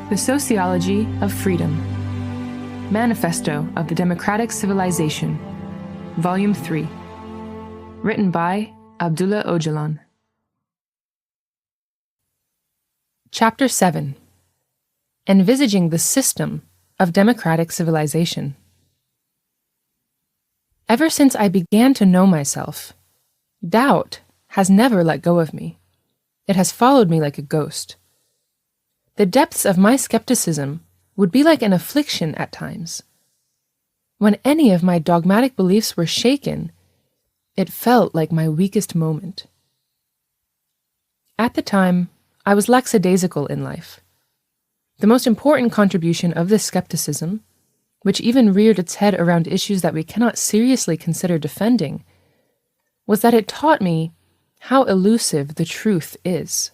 The Sociology of Freedom. Manifesto of the Democratic Civilization. Volume 3. Written by Abdullah Öcalan. Chapter 7. Envisaging the System of Democratic Civilization. Ever since I began to know myself, doubt has never let go of me. It has followed me like a ghost. The depths of my skepticism would be like an affliction at times. When any of my dogmatic beliefs were shaken, it felt like my weakest moment. At the time, I was lackadaisical in life. The most important contribution of this skepticism, which even reared its head around issues that we cannot seriously consider defending, was that it taught me how elusive the truth is.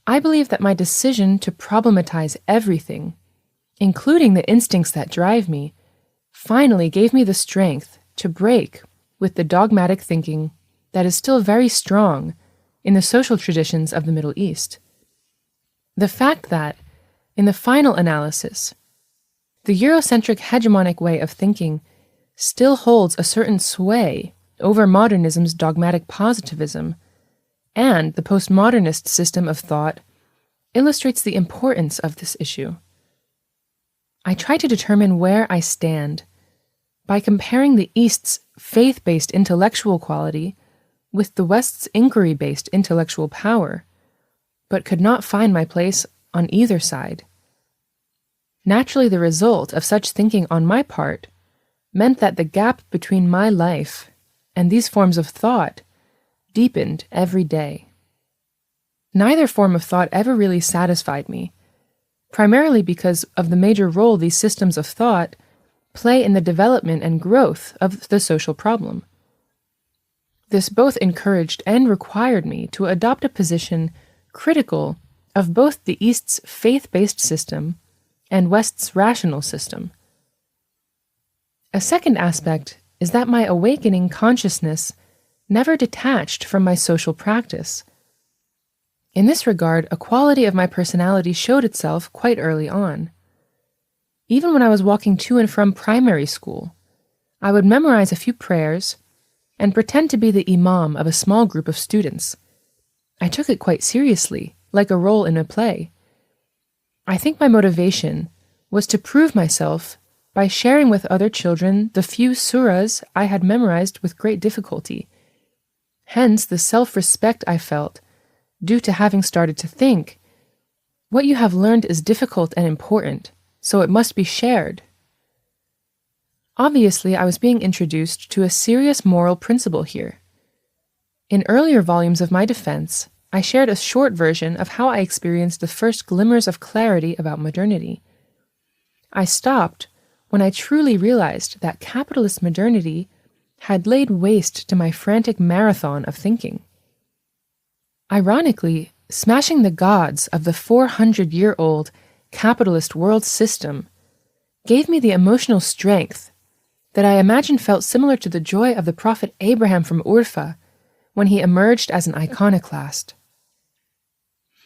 I believe that my decision to problematize everything, including the instincts that drive me, finally gave me the strength to break with the dogmatic thinking that is still very strong in the social traditions of the Middle East. The fact that, in the final analysis, the Eurocentric hegemonic way of thinking still holds a certain sway over modernism's dogmatic positivism, and the postmodernist system of thought illustrates the importance of this issue. I try to determine where I stand by comparing the East's faith-based intellectual quality with the West's inquiry-based intellectual power, but could not find my place on either side. Naturally, the result of such thinking on my part meant that the gap between my life and these forms of thought deepened every day. Neither form of thought ever really satisfied me, primarily because of the major role these systems of thought play in the development and growth of the social problem. This both encouraged and required me to adopt a position critical of both the East's faith-based system and West's rational system. A second aspect is that my awakening consciousness never detached from my social practice. In this regard, a quality of my personality showed itself quite early on. Even when I was walking to and from primary school, I would memorize a few prayers and pretend to be the imam of a small group of students. I took it quite seriously, like a role in a play. I think my motivation was to prove myself by sharing with other children the few surahs I had memorized with great difficulty. Hence the self-respect I felt, due to having started to think, what you have learned is difficult and important, so it must be shared. Obviously, I was being introduced to a serious moral principle here. In earlier volumes of my defense, I shared a short version of how I experienced the first glimmers of clarity about modernity. I stopped when I truly realized that capitalist modernity had laid waste to my frantic marathon of thinking. Ironically, smashing the gods of the 400-year-old capitalist world system gave me the emotional strength that I imagine felt similar to the joy of the prophet Abraham from Urfa when he emerged as an iconoclast.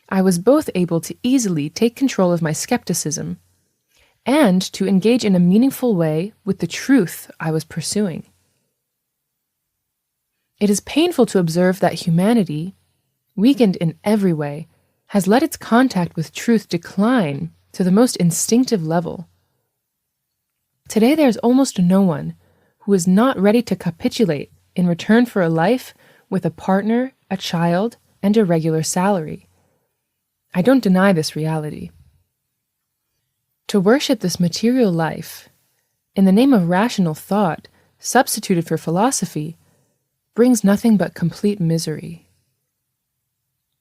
I was both able to easily take control of my skepticism and to engage in a meaningful way with the truth I was pursuing. It is painful to observe that humanity, weakened in every way, has let its contact with truth decline to the most instinctive level. Today there is almost no one who is not ready to capitulate in return for a life with a partner, a child, and a regular salary. I don't deny this reality. To worship this material life, in the name of rational thought, substituted for philosophy, brings nothing but complete misery.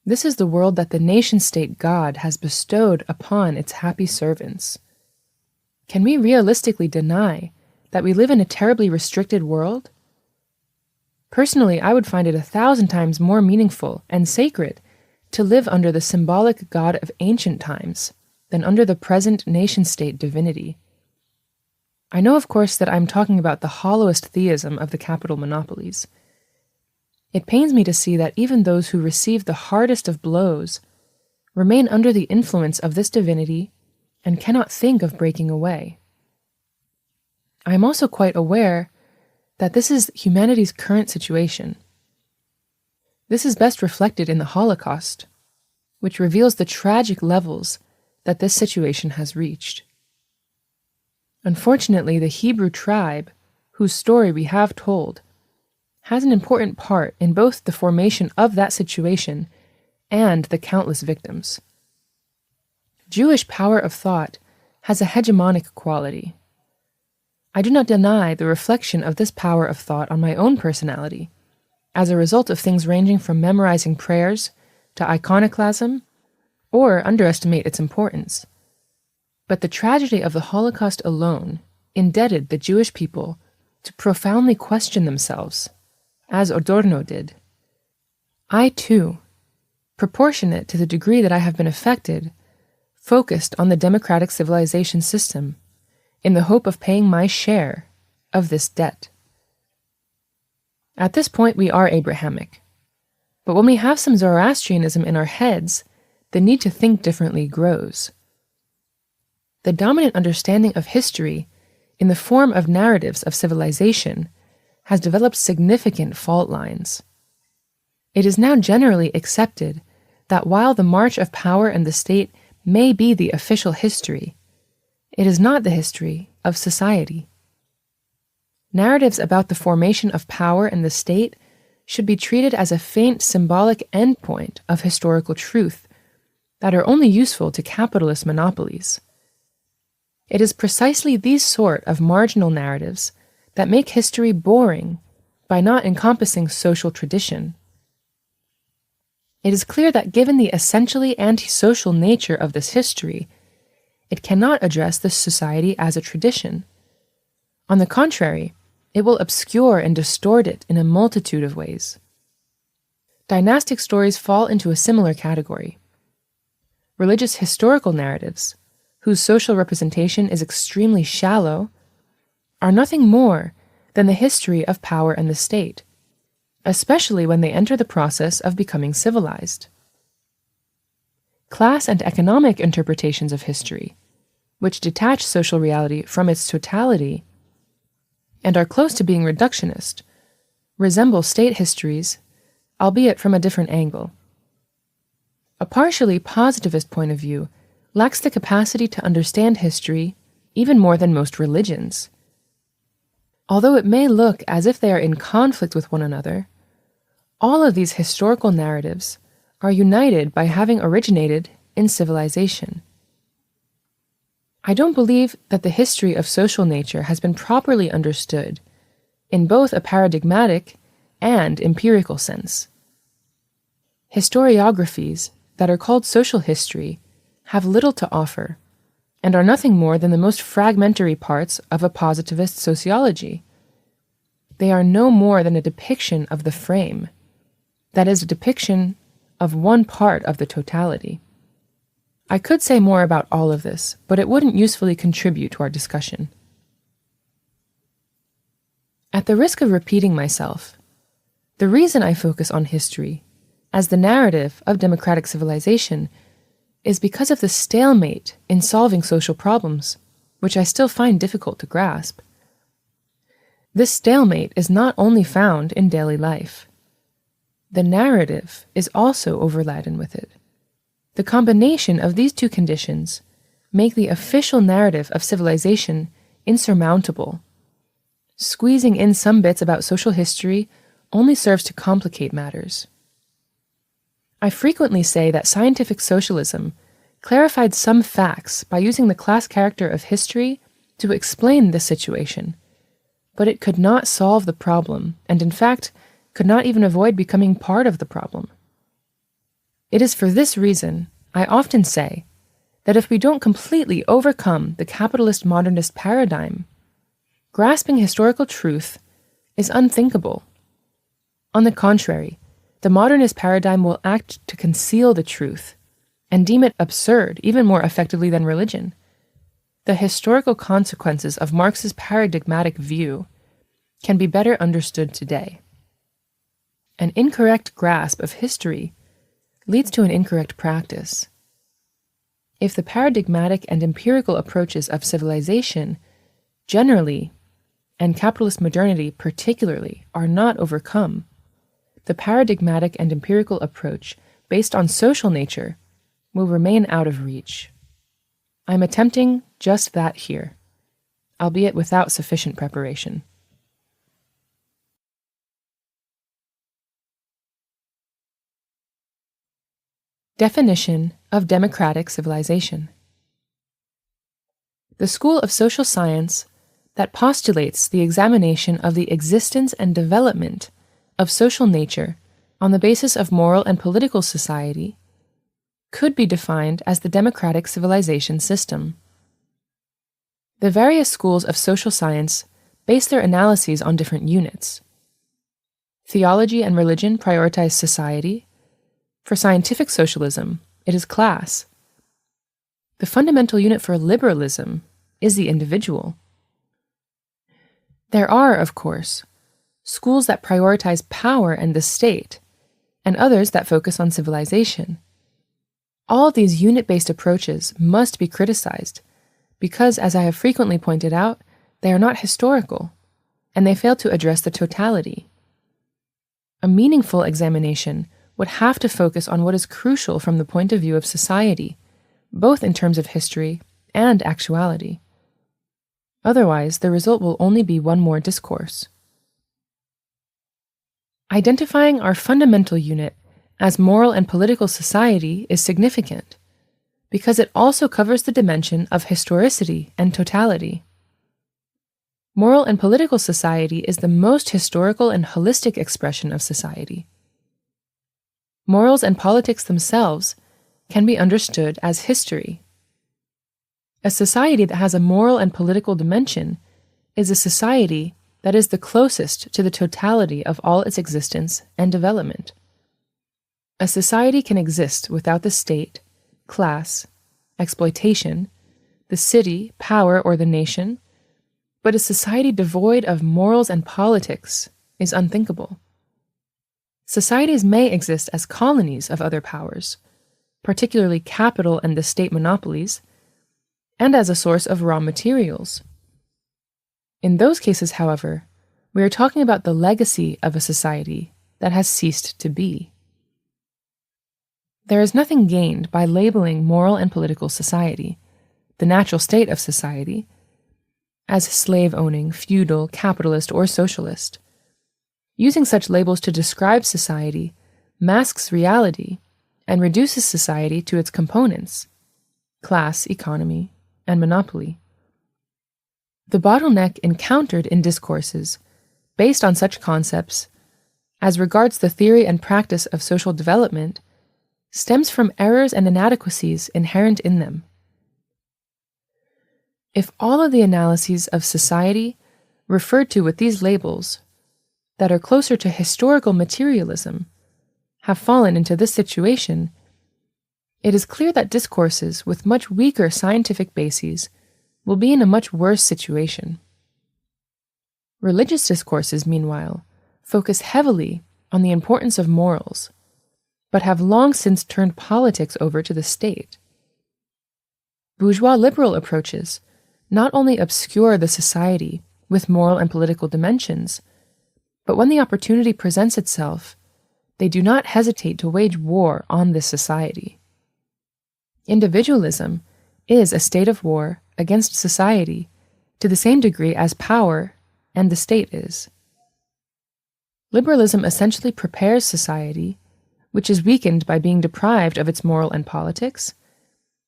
This is the world that the nation-state God has bestowed upon its happy servants. Can we realistically deny that we live in a terribly restricted world? Personally, I would find it 1,000 times more meaningful and sacred to live under the symbolic God of ancient times than under the present nation-state divinity. I know, of course, that I'm talking about the hollowest theism of the capital monopolies. It pains me to see that even those who receive the hardest of blows remain under the influence of this divinity and cannot think of breaking away. I am also quite aware that this is humanity's current situation. This is best reflected in the Holocaust, which reveals the tragic levels that this situation has reached. Unfortunately, the Hebrew tribe, whose story we have told, has an important part in both the formation of that situation and the countless victims. Jewish power of thought has a hegemonic quality. I do not deny the reflection of this power of thought on my own personality, as a result of things ranging from memorizing prayers to iconoclasm, or underestimate its importance. But the tragedy of the Holocaust alone indebted the Jewish people to profoundly question themselves, as Adorno did. I, too, proportionate to the degree that I have been affected, focused on the democratic civilization system in the hope of paying my share of this debt. At this point, we are Abrahamic. But when we have some Zoroastrianism in our heads, the need to think differently grows. The dominant understanding of history in the form of narratives of civilization has developed significant fault lines. It is now generally accepted that while the march of power and the state may be the official history, it is not the history of society. Narratives about the formation of power and the state should be treated as a faint symbolic endpoint of historical truth that are only useful to capitalist monopolies. It is precisely these sort of marginal narratives that make history boring by not encompassing social tradition. It is clear that given the essentially antisocial nature of this history, it cannot address this society as a tradition. On the contrary, it will obscure and distort it in a multitude of ways. Dynastic stories fall into a similar category. Religious historical narratives, whose social representation is extremely shallow, are nothing more than the history of power and the state, especially when they enter the process of becoming civilized. Class and economic interpretations of history, which detach social reality from its totality and are close to being reductionist, resemble state histories, albeit from a different angle. A partially positivist point of view lacks the capacity to understand history even more than most religions. Although it may look as if they are in conflict with one another, all of these historical narratives are united by having originated in civilization. I don't believe that the history of social nature has been properly understood in both a paradigmatic and empirical sense. Historiographies that are called social history have little to offer and are nothing more than the most fragmentary parts of a positivist sociology. They are no more than a depiction of the frame, that is, a depiction of one part of the totality. I could say more about all of this, but it wouldn't usefully contribute to our discussion. At the risk of repeating myself, the reason I focus on history as the narrative of democratic civilization is because of the stalemate in solving social problems, which I still find difficult to grasp. This stalemate is not only found in daily life. The narrative is also overladen with it. The combination of these two conditions make the official narrative of civilization insurmountable. Squeezing in some bits about social history only serves to complicate matters. I frequently say that scientific socialism clarified some facts by using the class character of history to explain this situation, but it could not solve the problem, and in fact, could not even avoid becoming part of the problem. It is for this reason I often say that if we don't completely overcome the capitalist modernist paradigm, grasping historical truth is unthinkable. On the contrary, the modernist paradigm will act to conceal the truth and deem it absurd even more effectively than religion. The historical consequences of Marx's paradigmatic view can be better understood today. An incorrect grasp of history leads to an incorrect practice, if the paradigmatic and empirical approaches of civilization generally, and capitalist modernity particularly, are not overcome, the paradigmatic and empirical approach based on social nature will remain out of reach. I'm attempting just that here, albeit without sufficient preparation. Definition of democratic civilization. The school of social science that postulates the examination of the existence and development of social nature on the basis of moral and political society could be defined as the democratic civilization system. The various schools of social science base their analyses on different units. Theology and religion prioritize society. For scientific socialism, it is class. The fundamental unit for liberalism is the individual. There are, of course, schools that prioritize power and the state, and others that focus on civilization. All of these unit-based approaches must be criticized because, as I have frequently pointed out, they are not historical, and they fail to address the totality. A meaningful examination would have to focus on what is crucial from the point of view of society, both in terms of history and actuality. Otherwise, the result will only be one more discourse. Identifying our fundamental unit as moral and political society is significant, because it also covers the dimension of historicity and totality. Moral and political society is the most historical and holistic expression of society. Morals and politics themselves can be understood as history. A society that has a moral and political dimension is a society that is the closest to the totality of all its existence and development. A society can exist without the state, class, exploitation, the city, power, or the nation, but a society devoid of morals and politics is unthinkable. Societies may exist as colonies of other powers, particularly capital and the state monopolies, and as a source of raw materials. In those cases, however, we are talking about the legacy of a society that has ceased to be. There is nothing gained by labeling moral and political society, the natural state of society, as slave-owning, feudal, capitalist, or socialist. Using such labels to describe society masks reality and reduces society to its components: class, economy, and monopoly. The bottleneck encountered in discourses based on such concepts, as regards the theory and practice of social development, stems from errors and inadequacies inherent in them. If all of the analyses of society referred to with these labels that are closer to historical materialism have fallen into this situation, it is clear that discourses with much weaker scientific bases will be in a much worse situation. Religious discourses, meanwhile, focus heavily on the importance of morals, but have long since turned politics over to the state. Bourgeois liberal approaches not only obscure the society with moral and political dimensions, but when the opportunity presents itself, they do not hesitate to wage war on this society. Individualism is a state of war against society to the same degree as power and the state is. Liberalism essentially prepares society, which is weakened by being deprived of its moral and politics,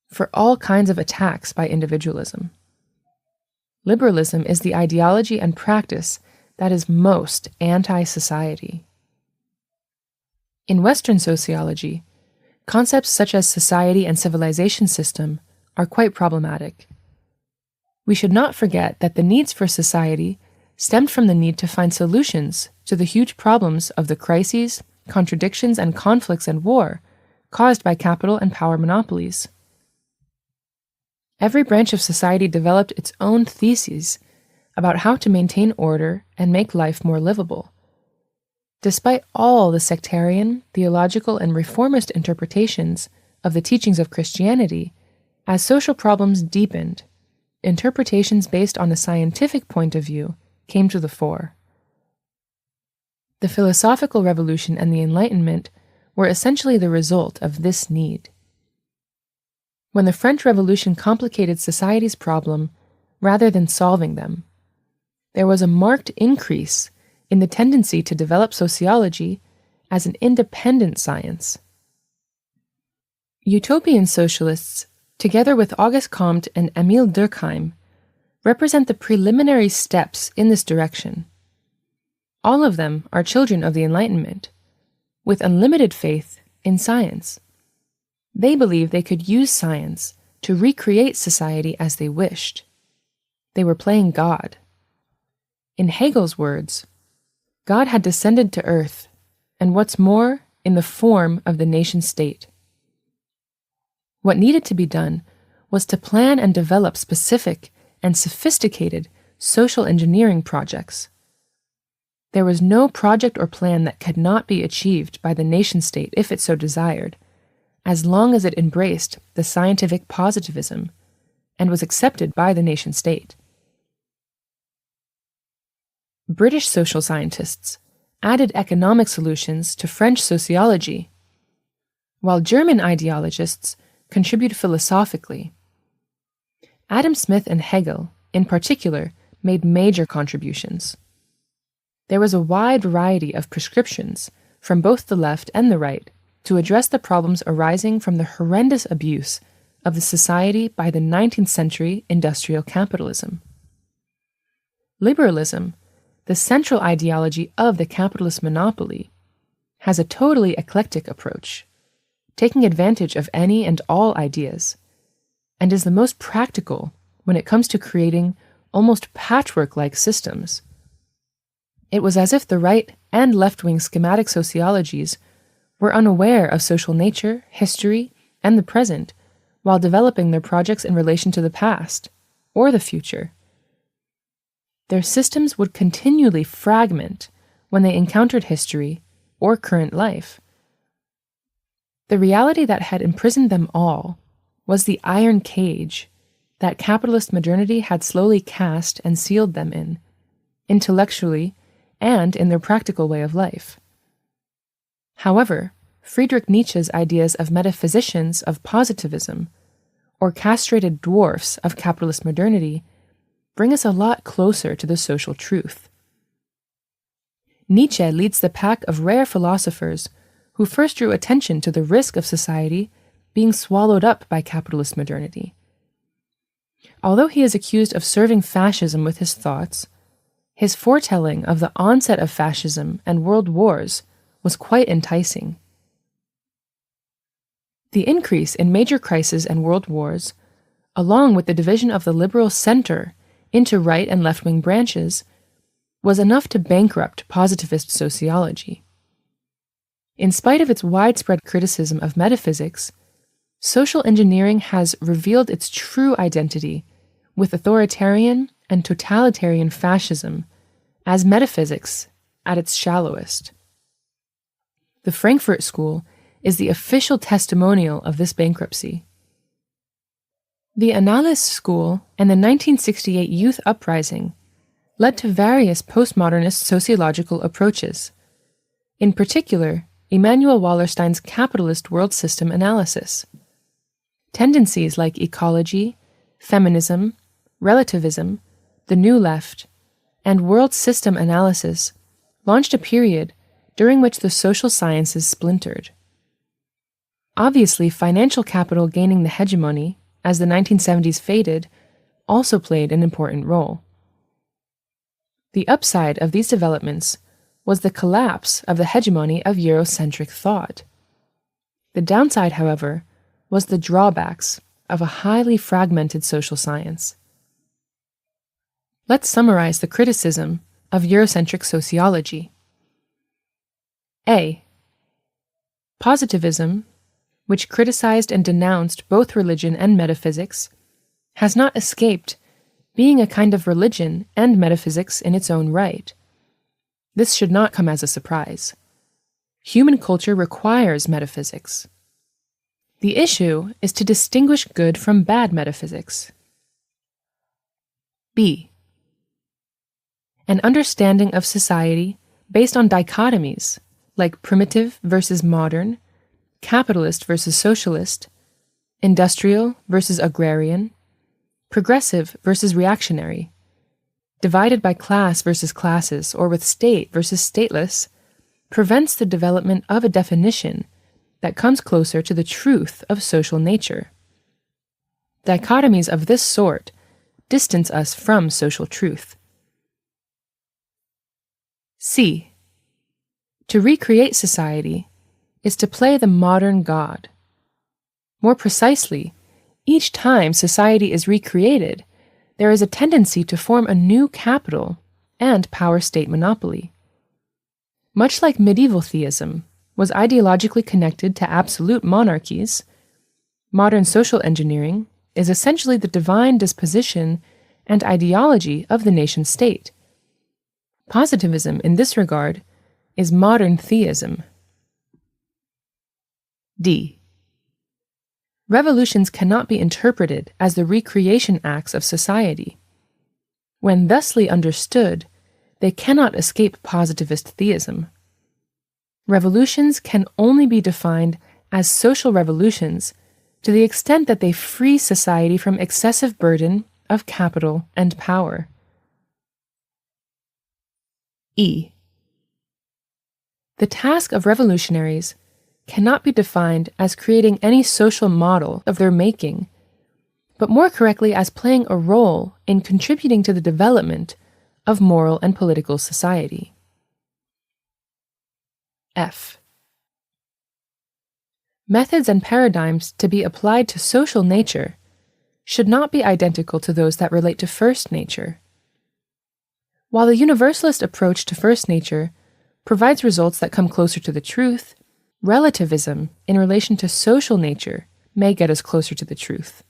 for all kinds of attacks by individualism. Liberalism is the ideology and practice that is most anti-society. In Western sociology, concepts such as society and civilization system are quite problematic. We should not forget that the needs for society stemmed from the need to find solutions to the huge problems of the crises, contradictions, and conflicts and war caused by capital and power monopolies. Every branch of society developed its own theses about how to maintain order and make life more livable. Despite all the sectarian, theological, and reformist interpretations of the teachings of Christianity, As social problems deepened, interpretations based on a scientific point of view came to the fore. The philosophical revolution and the Enlightenment were essentially the result of this need. When the French Revolution complicated society's problem rather than solving them, there was a marked increase in the tendency to develop sociology as an independent science. Utopian socialists, together with Auguste Comte and Émile Durkheim, represent the preliminary steps in this direction. All of them are children of the Enlightenment, with unlimited faith in science. They believed they could use science to recreate society as they wished. They were playing God. In Hegel's words, God had descended to earth, and what's more, in the form of the nation-state. What needed to be done was to plan and develop specific and sophisticated social engineering projects. There was no project or plan that could not be achieved by the nation-state if it so desired, as long as it embraced the scientific positivism and was accepted by the nation-state. British social scientists added economic solutions to French sociology, while German ideologists contributed philosophically. Adam Smith and Hegel, in particular, made major contributions. There was a wide variety of prescriptions from both the left and the right to address the problems arising from the horrendous abuse of the society by the 19th century industrial capitalism. Liberalism, the central ideology of the capitalist monopoly, has a totally eclectic approach, taking advantage of any and all ideas, and is the most practical when it comes to creating almost patchwork-like systems. It was as if the right and left-wing schematic sociologies were unaware of social nature, history, and the present while developing their projects in relation to the past or the future. Their systems would continually fragment when they encountered history or current life. The reality that had imprisoned them all was the iron cage that capitalist modernity had slowly cast and sealed them in, intellectually and in their practical way of life. However, Friedrich Nietzsche's ideas of metaphysicians of positivism, or castrated dwarfs of capitalist modernity, bring us a lot closer to the social truth. Nietzsche leads the pack of rare philosophers who first drew attention to the risk of society being swallowed up by capitalist modernity. Although he is accused of serving fascism with his thoughts, his foretelling of the onset of fascism and world wars was quite enticing. The increase in major crises and world wars, along with the division of the liberal center into right and left-wing branches, was enough to bankrupt positivist sociology. In spite of its widespread criticism of metaphysics, social engineering has revealed its true identity with authoritarian and totalitarian fascism as metaphysics at its shallowest. The Frankfurt School is the official testimonial of this bankruptcy. The Annalist School and the 1968 Youth Uprising led to various postmodernist sociological approaches, in particular, Immanuel Wallerstein's capitalist world system analysis. Tendencies like ecology, feminism, relativism, the New Left, and world system analysis launched a period during which the social sciences splintered. Obviously, financial capital gaining the hegemony as the 1970s faded also played an important role. The upside of these developments was the collapse of the hegemony of Eurocentric thought. The downside, however, was the drawbacks of a highly fragmented social science. Let's summarize the criticism of Eurocentric sociology. A. Positivism, which criticized and denounced both religion and metaphysics, has not escaped being a kind of religion and metaphysics in its own right. This should not come as a surprise. Human culture requires metaphysics. The issue is to distinguish good from bad metaphysics. B. An understanding of society based on dichotomies like primitive versus modern, capitalist versus socialist, industrial versus agrarian, progressive versus reactionary, divided by class versus classes or with state versus stateless, prevents the development of a definition that comes closer to the truth of social nature. Dichotomies of this sort distance us from social truth. C. To recreate society is to play the modern God. More precisely, each time society is recreated, there is a tendency to form a new capital and power-state monopoly. Much like medieval theism was ideologically connected to absolute monarchies, modern social engineering is essentially the divine disposition and ideology of the nation-state. Positivism, in this regard, is modern theism. D. Revolutions cannot be interpreted as the recreation acts of society. When thusly understood, they cannot escape positivist theism. Revolutions can only be defined as social revolutions to the extent that they free society from excessive burden of capital and power. E. The task of revolutionaries cannot be defined as creating any social model of their making, but more correctly as playing a role in contributing to the development of moral and political society. F. Methods and paradigms to be applied to social nature should not be identical to those that relate to first nature. While the universalist approach to first nature provides results that come closer to the truth, relativism in relation to social nature may get us closer to the truth.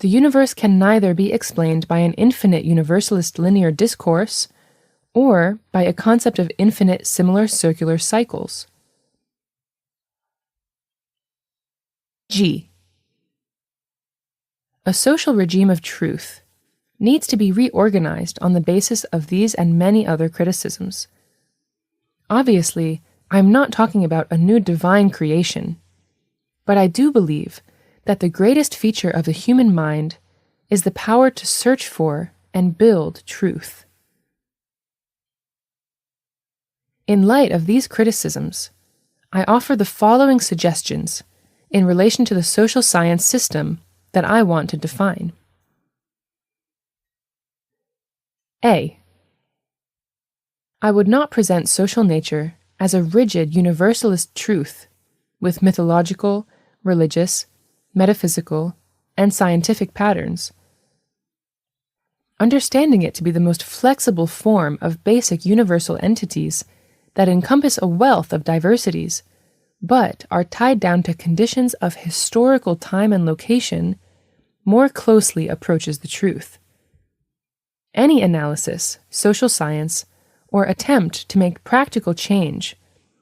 The universe can neither be explained by an infinite universalist linear discourse or by a concept of infinite similar circular cycles. G. A social regime of truth needs to be reorganized on the basis of these and many other criticisms. Obviously, I am not talking about a new divine creation, but I do believe that the greatest feature of the human mind is the power to search for and build truth. In light of these criticisms, I offer the following suggestions in relation to the social science system that I want to define. A. I would not present social nature as a rigid universalist truth with mythological, religious, metaphysical, and scientific patterns. Understanding it to be the most flexible form of basic universal entities that encompass a wealth of diversities, but are tied down to conditions of historical time and location, more closely approaches the truth. Any analysis, social science, or attempt to make practical change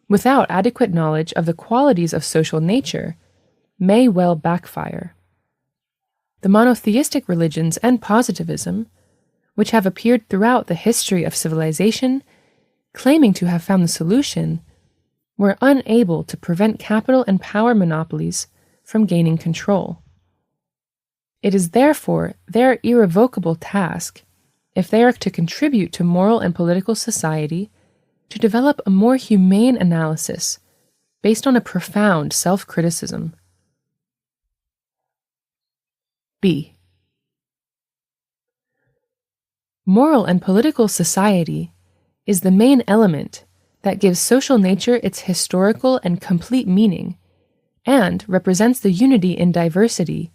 without adequate knowledge of the qualities of social nature may well backfire. The monotheistic religions and positivism, which have appeared throughout the history of civilization, claiming to have found the solution, were unable to prevent capital and power monopolies from gaining control. It is therefore their irrevocable task, if they are to contribute to moral and political society, to develop a more humane analysis based on a profound self-criticism. B. Moral and political society is the main element that gives social nature its historical and complete meaning, and represents the unity in diversity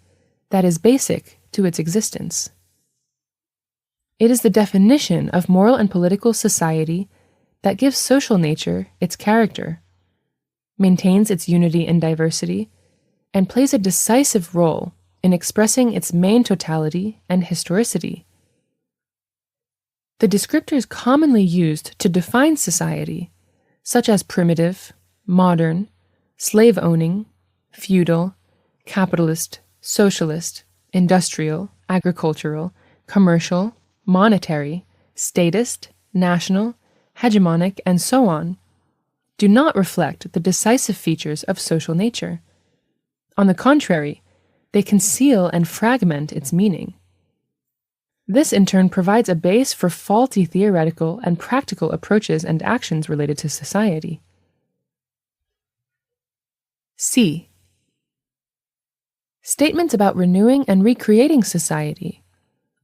that is basic to its existence. It is the definition of moral and political society that gives social nature its character, maintains its unity in diversity, and plays a decisive role in expressing its main totality and historicity. The descriptors commonly used to define society, such as primitive, modern, slave-owning, feudal, capitalist, socialist, industrial, agricultural, commercial, monetary, statist, national, hegemonic, and so on, do not reflect the decisive features of social nature. On the contrary, they conceal and fragment its meaning. This in turn provides a base for faulty theoretical and practical approaches and actions related to society. C. Statements about renewing and recreating society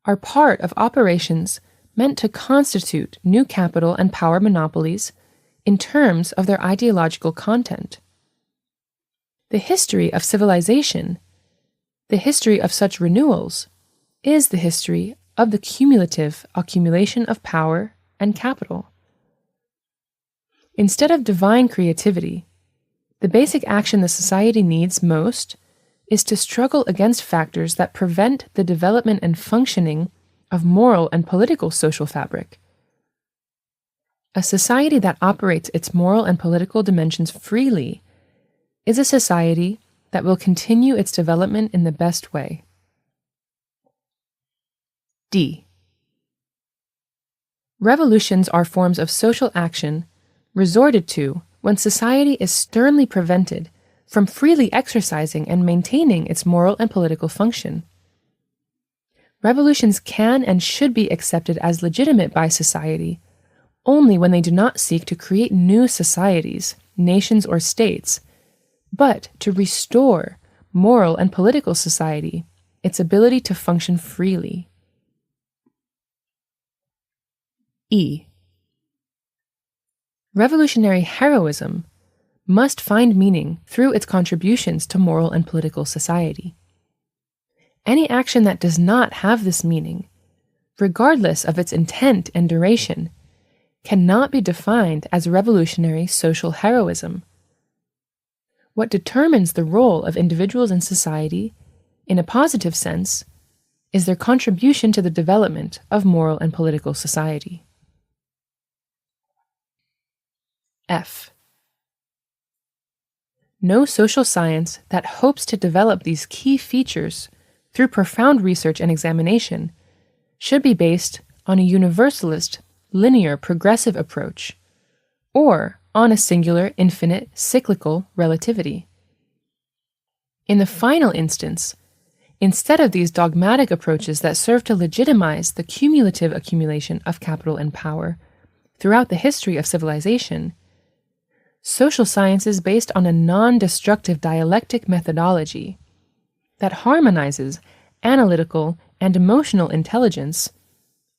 are part of operations meant to constitute new capital and power monopolies in terms of their ideological content. The history of civilization, the history of such renewals, is the history of the cumulative accumulation of power and capital. Instead of divine creativity, the basic action the society needs most is to struggle against factors that prevent the development and functioning of moral and political social fabric. A society that operates its moral and political dimensions freely is a society that will continue its development in the best way. D. Revolutions are forms of social action resorted to when society is sternly prevented from freely exercising and maintaining its moral and political function. Revolutions can and should be accepted as legitimate by society only when they do not seek to create new societies, nations, or states, but to restore moral and political society its ability to function freely. E. Revolutionary heroism must find meaning through its contributions to moral and political society. Any action that does not have this meaning, regardless of its intent and duration, cannot be defined as revolutionary social heroism. What determines the role of individuals in society, in a positive sense, is their contribution to the development of moral and political society. F. No social science that hopes to develop these key features through profound research and examination should be based on a universalist, linear, progressive approach, or on a singular, infinite, cyclical relativity. In the final instance, instead of these dogmatic approaches that serve to legitimize the cumulative accumulation of capital and power throughout the history of civilization, social science is based on a non-destructive dialectic methodology that harmonizes analytical and emotional intelligence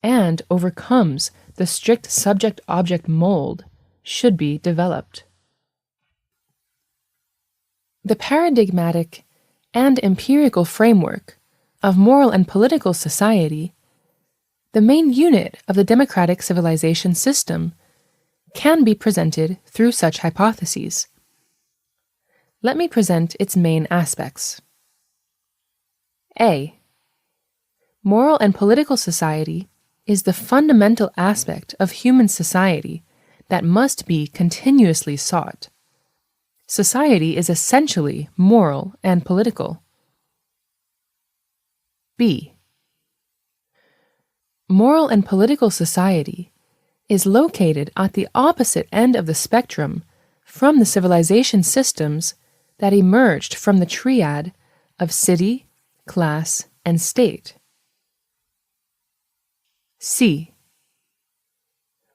and overcomes the strict subject-object mold should be developed. The paradigmatic and empirical framework of moral and political society, the main unit of the democratic civilization system, can be presented through such hypotheses. Let me present its main aspects. A. Moral and political society is the fundamental aspect of human society that must be continuously sought. Society is essentially moral and political. B. Moral and political society is located at the opposite end of the spectrum from the civilization systems that emerged from the triad of city, class, and state. C.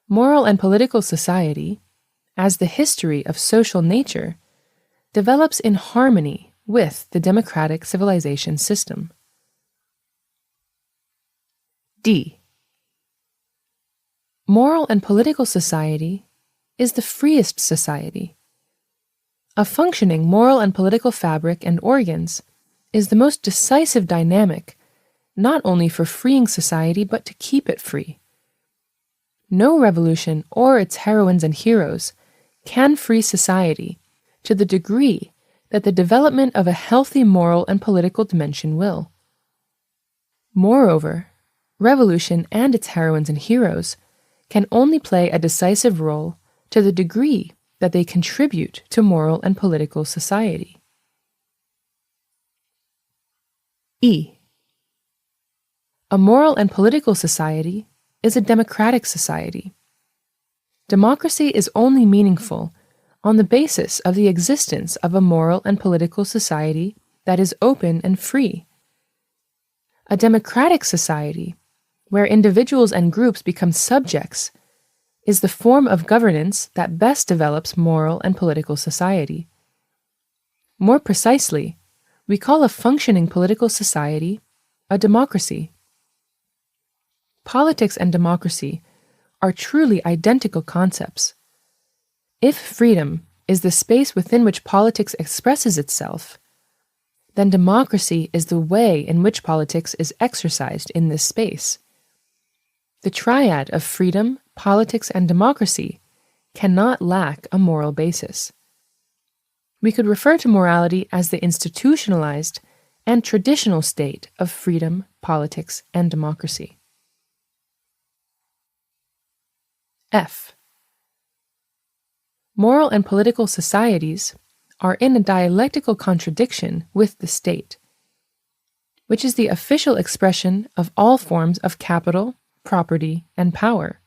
Moral and political society, as the history of social nature, develops in harmony with the democratic civilization system. D. Moral and political society is the freest society. A functioning moral and political fabric and organs is the most decisive dynamic, not only for freeing society but to keep it free. No revolution or its heroines and heroes can free society to the degree that the development of a healthy moral and political dimension will. Moreover, revolution and its heroines and heroes can only play a decisive role to the degree that they contribute to moral and political society. E. A moral and political society is a democratic society. Democracy is only meaningful on the basis of the existence of a moral and political society that is open and free. A democratic society, where individuals and groups become subjects, is the form of governance that best develops moral and political society. More precisely, we call a functioning political society a democracy. Politics and democracy are truly identical concepts. If freedom is the space within which politics expresses itself, then democracy is the way in which politics is exercised in this space. The triad of freedom, politics, and democracy cannot lack a moral basis. We could refer to morality as the institutionalized and traditional state of freedom, politics, and democracy. F. Moral and political societies are in a dialectical contradiction with the state, which is the official expression of all forms of capital, property, and power.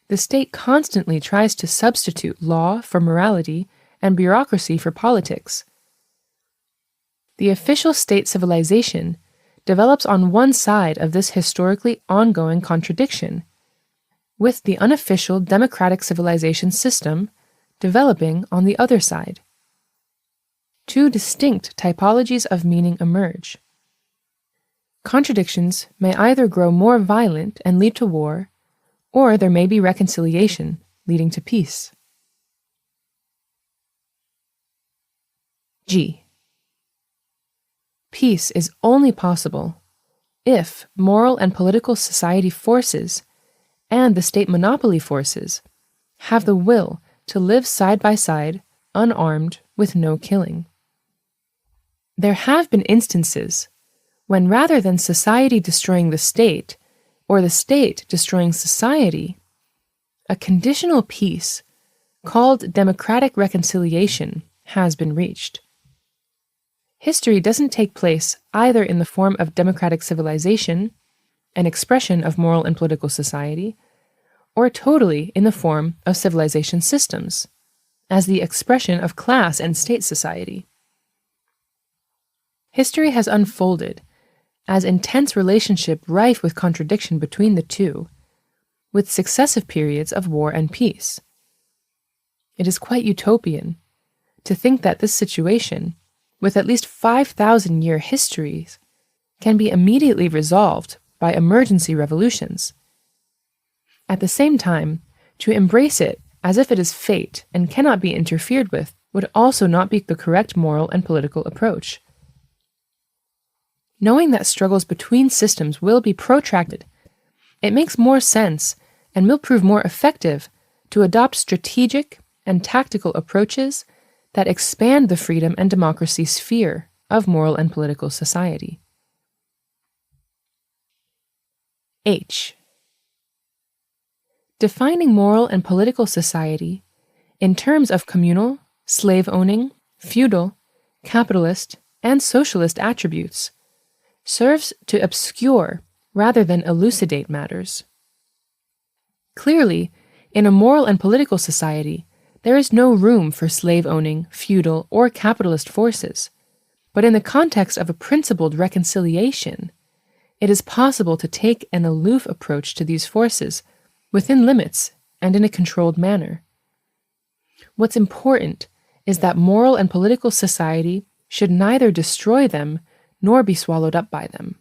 The state constantly tries to substitute law for morality and bureaucracy for politics. The official state civilization develops on one side of this historically ongoing contradiction, with the unofficial democratic civilization system developing on the other side. Two distinct typologies of meaning emerge. Contradictions may either grow more violent and lead to war, or there may be reconciliation leading to peace. G. Peace is only possible if moral and political society forces and the state monopoly forces have the will to live side by side, unarmed, with no killing. There have been instances when, rather than society destroying the state, or the state destroying society, a conditional peace, called democratic reconciliation, has been reached. History doesn't take place either in the form of democratic civilization, an expression of moral and political society, or totally in the form of civilization systems, as the expression of class and state society. History has unfolded as intense relationship rife with contradiction between the two, with successive periods of war and peace. It is quite utopian to think that this situation, with at least 5,000-year histories, can be immediately resolved by emergency revolutions. At the same time, to embrace it as if it is fate and cannot be interfered with would also not be the correct moral and political approach. Knowing that struggles between systems will be protracted, it makes more sense and will prove more effective to adopt strategic and tactical approaches that expand the freedom and democracy sphere of moral and political society. H. Defining moral and political society in terms of communal, slave-owning, feudal, capitalist, and socialist attributes serves to obscure rather than elucidate matters. Clearly, in a moral and political society, there is no room for slave-owning, feudal, or capitalist forces, but in the context of a principled reconciliation, it is possible to take an aloof approach to these forces within limits and in a controlled manner. What's important is that moral and political society should neither destroy them nor be swallowed up by them.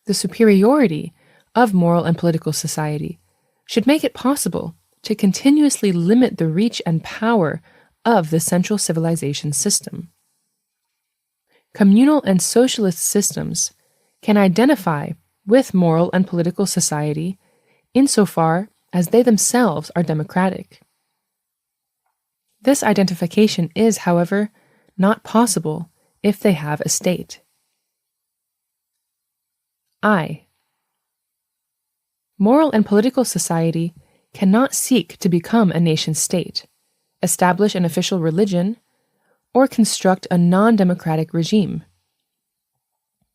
The superiority of moral and political society should make it possible to continuously limit the reach and power of the central civilization system. Communal and socialist systems can identify with moral and political society insofar as they themselves are democratic. This identification is, however, not possible if they have a state. I. Moral and political society cannot seek to become a nation-state, establish an official religion, or construct a non-democratic regime.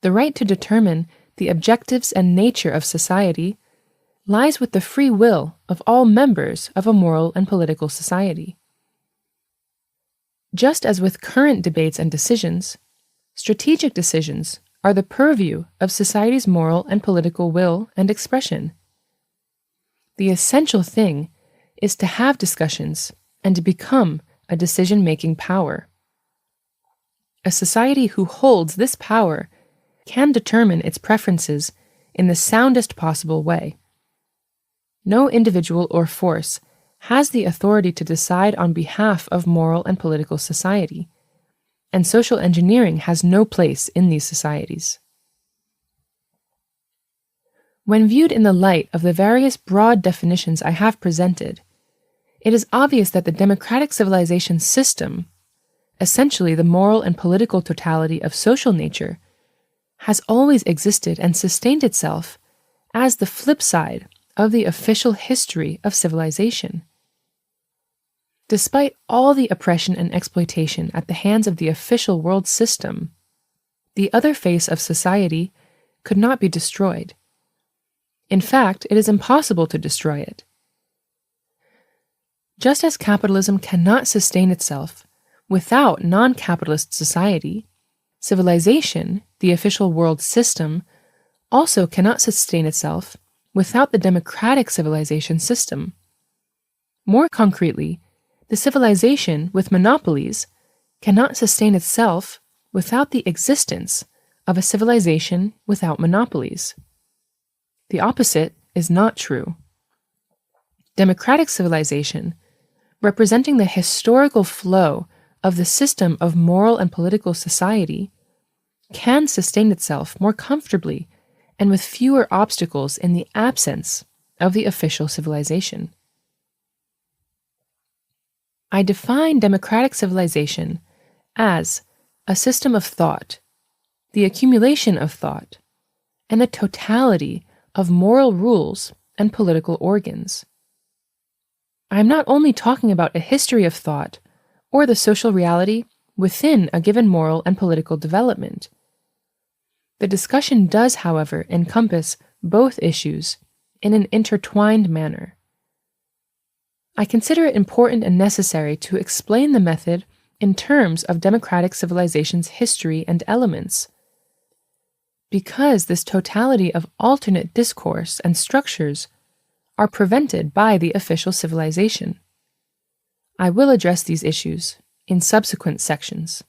The right to determine the objectives and nature of society lies with the free will of all members of a moral and political society. Just as with current debates and decisions, strategic decisions are the purview of society's moral and political will and expression. The essential thing is to have discussions and to become a decision-making power. A society who holds this power can determine its preferences in the soundest possible way. No individual or force has the authority to decide on behalf of moral and political society, and social engineering has no place in these societies. When viewed in the light of the various broad definitions I have presented, it is obvious that the democratic civilization system, essentially the moral and political totality of social nature, has always existed and sustained itself as the flip side of the official history of civilization. Despite all the oppression and exploitation at the hands of the official world system, the other face of society could not be destroyed. In fact, it is impossible to destroy it. Just as capitalism cannot sustain itself without non-capitalist society, civilization, the official world system, also cannot sustain itself without the democratic civilization system. More concretely, the civilization with monopolies cannot sustain itself without the existence of a civilization without monopolies. The opposite is not true. Democratic civilization, representing the historical flow of the system of moral and political society, can sustain itself more comfortably and with fewer obstacles in the absence of the official civilization. I define democratic civilization as a system of thought, the accumulation of thought, and the totality of moral rules and political organs. I am not only talking about a history of thought or the social reality within a given moral and political development. The discussion does, however, encompass both issues in an intertwined manner. I consider it important and necessary to explain the method in terms of democratic civilization's history and elements, because this totality of alternate discourse and structures are prevented by the official civilization. I will address these issues in subsequent sections.